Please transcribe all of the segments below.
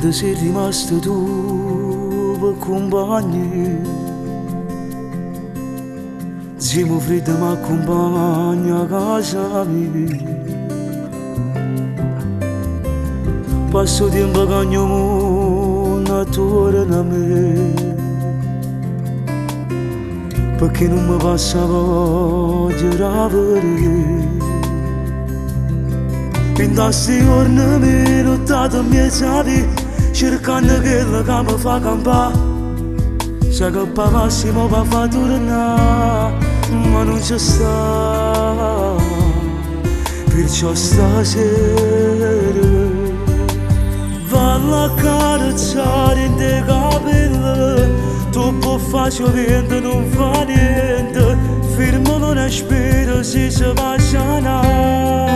Quando sei rimasto tu per compagni, siamo freddi ma accompagna a casa mia. Passo tempo che ogni mondo attorno a me, perché non mi passa voglia di avere. In questi giorni mi nottato miei cercando quello che mi fa campare. Sai che per massimo va fa tornare, ma non c'è sta. Perciò stasera vado a carezzare in te capelli, troppo facile vento non fa niente, fermo non aspiro se si va sanata.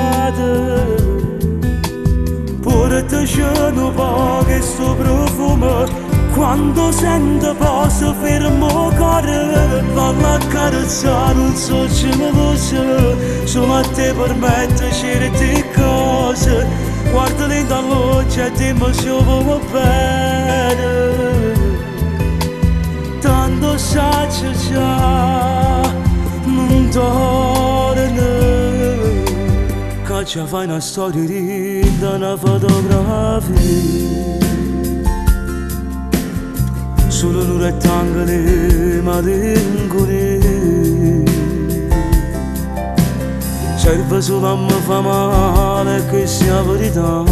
Pure te scendo poco sto profumo, quando sento posso fermo cuore. Vado a carezzare un socio mi voce, solo a te permette certe cose. Guarda lenta all'occhio e dimmi se vuoi bene, tanto saggio già non torna. Che ci fai una storia di una fotografia, solo un rettangolo malinconia. Serve solo a me fa male che sia verità.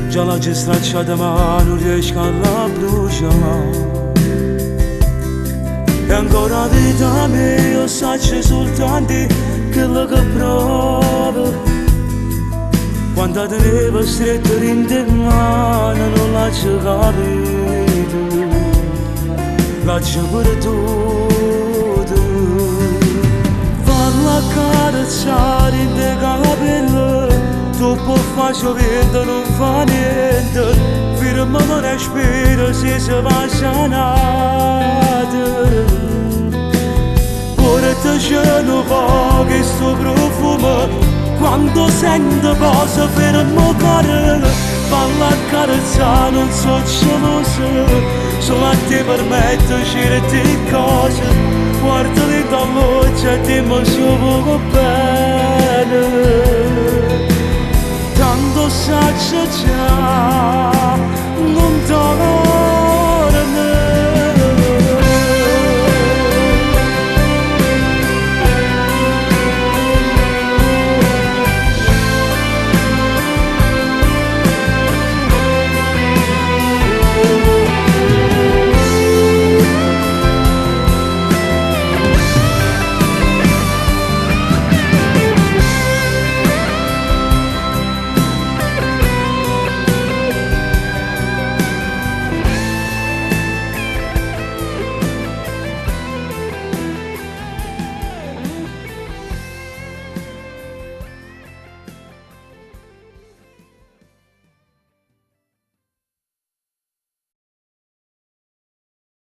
Già la c'è stracciata ma non riesco a la bruciare. E ancora vita mia io saccio soltanto quello che provo. Quando tenevo stretto in te mano non l'ho capito, l'ho perduto. Vado a carezzare in te capelli, troppo facile vento non fa niente, fermo non respiro se si va sanata. Ora te scendo poco sto profumo, quando sento posso fermo cuore. Vado a carezzare non so geloso, solo a te permette certe cose. Guarda lenta all'occhio e dimmi se vuoi bene, tanto saggio già